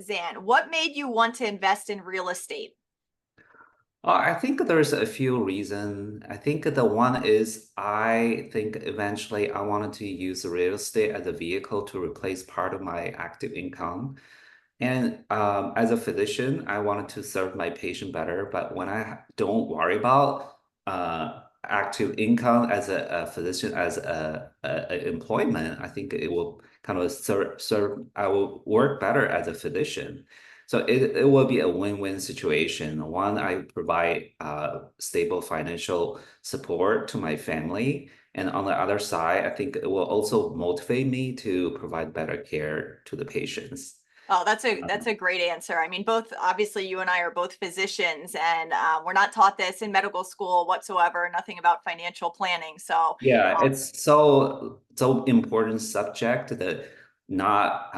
Zan, what made you want to invest in real estate? I think there's a few reasons. I think the one is I think eventually I wanted to use real estate as a vehicle to replace part of my active income. And as a physician, I wanted to serve my patient better. But when I don't worry about active income as a physician, as a employment, I think it will kind of serve, I will work better as a physician. So it will be a win-win situation. One, I provide stable financial support to my family. And on the other side, I think it will also motivate me to provide better care to the patients. Oh, that's a great answer. I mean, both obviously you and I are both physicians, and we're not taught this in medical school whatsoever. Nothing about financial planning. So, Yeah, it's so important subject that not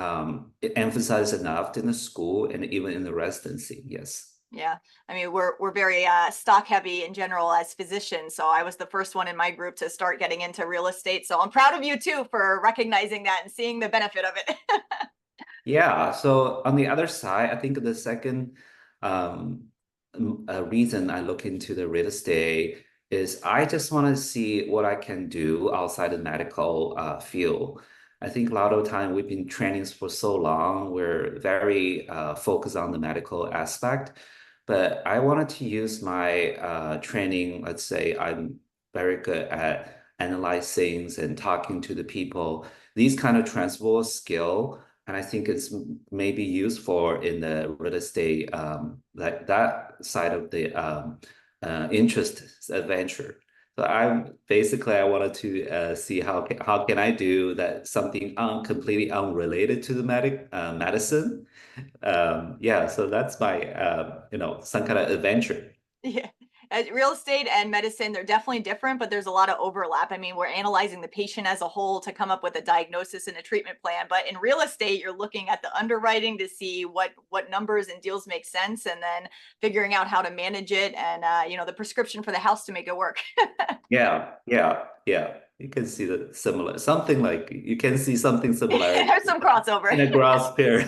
emphasized enough in the school and even in the residency. Yes. yeah, I mean, we're very stock heavy in general as physicians. So I was the first one in my group to start getting into real estate. So I'm proud of you too for recognizing that and seeing the benefit of it. Yeah. So on the other side, I think the second um, reason I look into the real estate is I just want to see what I can do outside the medical field. I think a lot of time we've been training for so long, we're very focused on the medical aspect. But I wanted to use my training. Let's say I'm very good at analyzing and talking to the people. These kind of transferable skill and I think it's maybe useful in the real estate that side of the interest adventure. So I wanted to see how can I do that something completely unrelated to the medicine. Yeah, so that's my some kind of adventure. Yeah. Real estate and medicine, they're definitely different, but there's a lot of overlap. I mean, we're analyzing the patient as a whole to come up with a diagnosis and a treatment plan. But in real estate, you're looking at the underwriting to see what numbers and deals make sense, and then figuring out how to manage it and the prescription for the house to make it work. Yeah, yeah, yeah. You can see the similar something like you can see something similar There's some crossover. in a grass pair.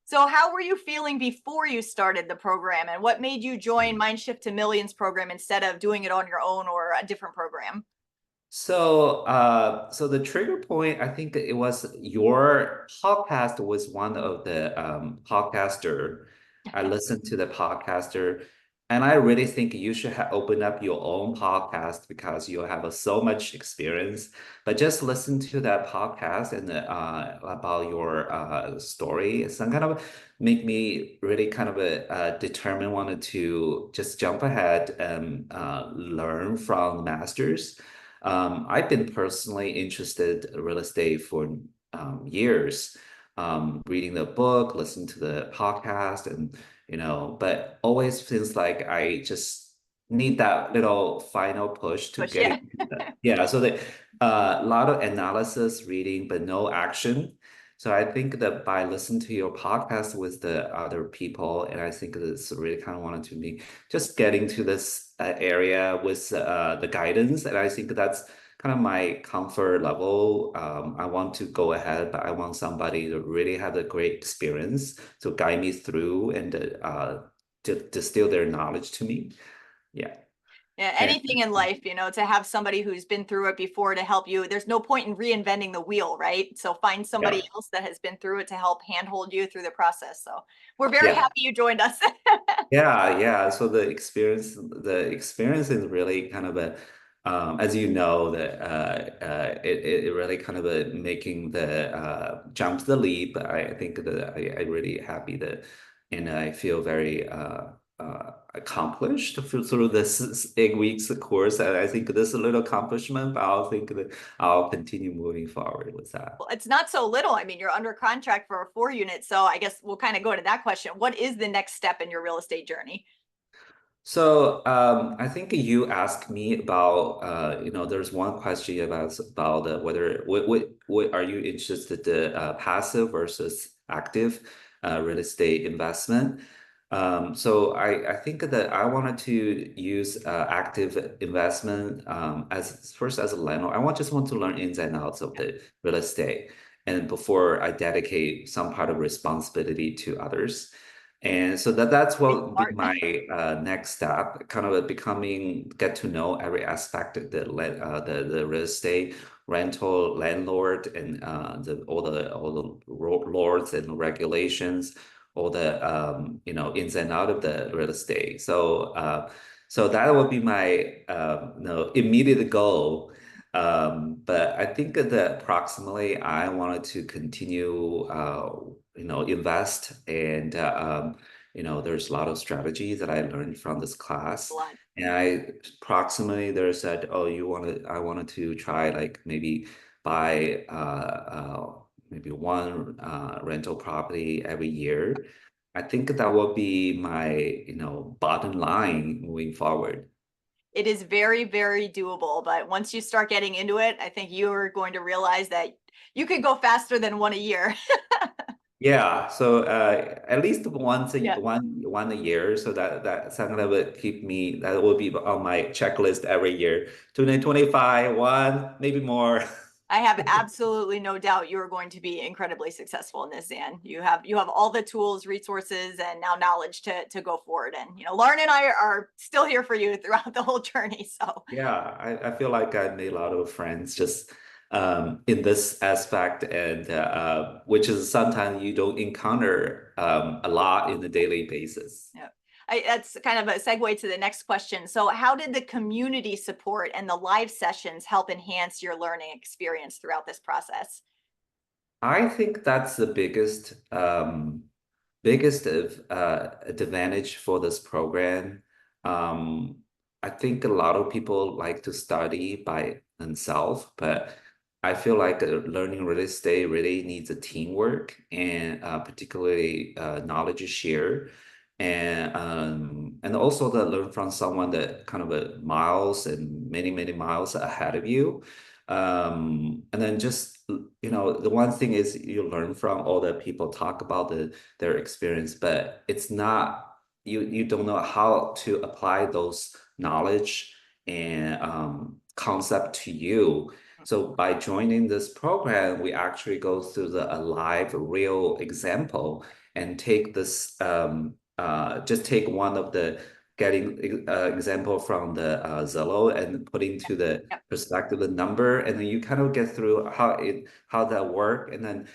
So, how were you feeling before you started the program, and what made you join Mindshift to Millions program instead of doing it on your own or a different program? So the trigger point, I think it was your podcast was one of the podcaster. I listened to the podcaster, and I really think you should have opened up your own podcast because you have so much experience. But just listen to that podcast and about your story. Some kind of make me really kind of determined, wanted to just jump ahead and learn from masters. I've been personally interested in real estate for years, reading the book, listening to the podcast, and but always feels like I just need that little final push to Push, get yeah. it. Yeah, so the a lot of analysis, reading, but no action. So I think that by listening to your podcast with the other people, and I think this really kind of wanted to be just getting to this area with the guidance. And I think that's kind of my comfort level. I want to go ahead, but I want somebody to really have a great experience to guide me through and to distill their knowledge to me. Yeah. Yeah, And anything in life, to have somebody who's been through it before to help you. There's no point in reinventing the wheel, right? So find somebody yeah, else that has been through it to help handhold you through the process. So we're very yeah. happy you joined us. Yeah, yeah. So the experience is really kind of a, as you know, that it really kind of a making the jump to the leap. I think that I really happy that, and I feel very accomplished through this 8 weeks course. And I think this is a little accomplishment, but I'll think that I'll continue moving forward with that. Well, it's not so little. I mean, you're under contract for a 4 unit. So I guess we'll kind of go to that question. What is the next step in your real estate journey? So I think you asked me about there's one question about whether what are you interested in passive versus active real estate investment. So I think that I wanted to use active investment as first as a landlord. Just want to learn ins and outs of the real estate. and before I dedicate some part of responsibility to others. And so that's what would be Smart. my next step, kind of becoming, get to know every aspect of the real estate, rental, landlord, and all the laws and regulations, all the ins and out of the real estate. So that would be my immediate goal. But I think that approximately I wanted to continue invest, and there's a lot of strategies that I learned from this class. Blood. And I approximately there said, oh, I wanted to try like maybe buy maybe one rental property every year. I think that would be my, bottom line moving forward. It is very, very doable. But once you start getting into it, I think you are going to realize that you could go faster than one a year. Yeah, so at least once a Yeah. one a year, so that's something that would keep me, that would be on my checklist every year. 2025, one, maybe more. I have absolutely no doubt you are going to be incredibly successful in this, Dan. You have all the tools, resources, and now knowledge to go forward. And Lauren and I are still here for you throughout the whole journey. So Yeah, I feel like I made a lot of friends just in this aspect, and which is sometimes you don't encounter a lot in the daily basis. yeah. That's kind of a segue to the next question. So, how did the community support and the live sessions help enhance your learning experience throughout this process? I think that's the biggest advantage for this program. Um, I think a lot of people like to study by themselves, but I feel like learning real estate really needs a teamwork, and particularly knowledge share, and also to learn from someone that kind of miles and many miles ahead of you. And then just the one thing is you learn from all the people talk about their experience, but it's not, you don't know how to apply those knowledge and concept to you. So by joining this program, we actually go through a live real example and take this just take one of the getting example from the Zillow and put into the Yep. perspective the number, and then you kind of get through how that work, and then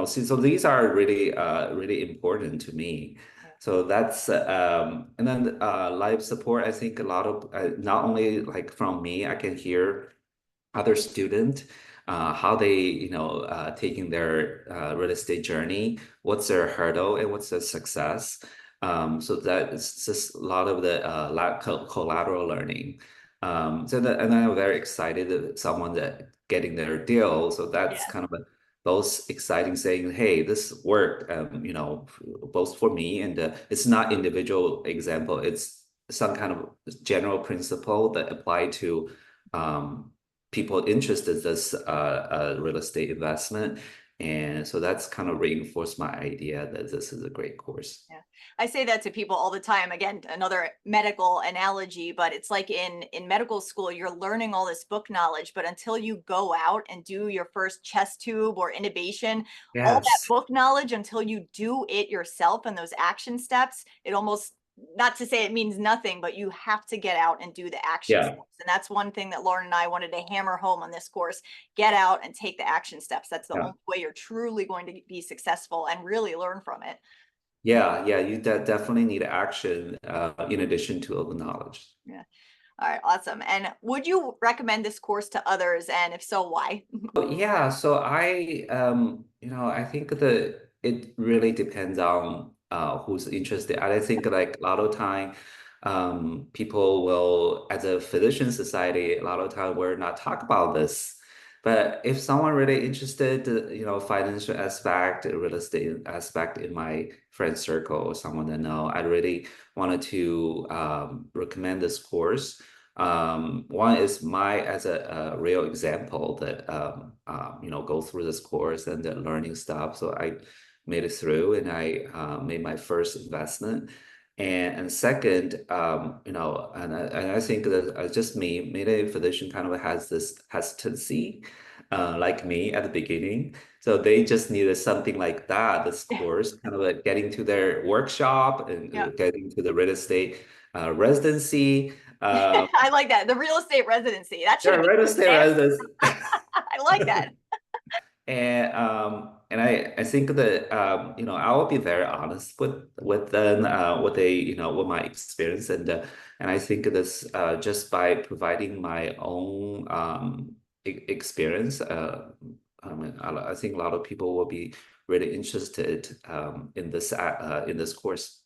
see, so these are really important to me. Yeah. So that's and then live support. I think a lot of not only like from me, I can hear other student, how they, taking their real estate journey, what's their hurdle and what's their success. So that it's just a lot of the collateral learning. And I'm very excited that someone that getting their deal. So that's Yeah. kind of those exciting saying, hey, this worked, both for me and it's not individual example. It's some kind of general principle that apply to um, people interested in this real estate investment. And so that's kind of reinforced my idea that this is a great course. Yeah. I say that to people all the time. Again, another medical analogy, but it's like in medical school, you're learning all this book knowledge, but until you go out and do your first chest tube or intubation, all that Yes. book knowledge, until you do it yourself and those action steps, it almost, not to say it means nothing, but you have to get out and do the action Yeah. steps. And that's one thing that Lauren and I wanted to hammer home on this course. Get out and take the action steps. That's the Yeah. only way you're truly going to be successful and really learn from it. Yeah. You definitely need action in addition to all the knowledge. Yeah. All right, awesome. And would you recommend this course to others? And if so, why? Yeah, so I think that it really depends on who's interested. I think like a lot of time, people will, as a physician society, a lot of time we're not talk about this. But if someone really interested, financial aspect, real estate aspect in my friend circle, or someone that know, I really wanted to recommend this course. One is my as a real example that go through this course and the learning stuff. So I made it through, and I made my first investment. And second, and I think that just me, maybe a physician kind of has this hesitancy, like me at the beginning. So they just needed something like that, this course, kind of like getting to their workshop and Yeah. getting to the real estate residency. Um, I like that. The real estate residency. That should yeah, have been real estate there. residence. I like that. And I think that I will be very honest with them what they what my experience and I think this just by providing my own experience I think a lot of people will be really interested in this course.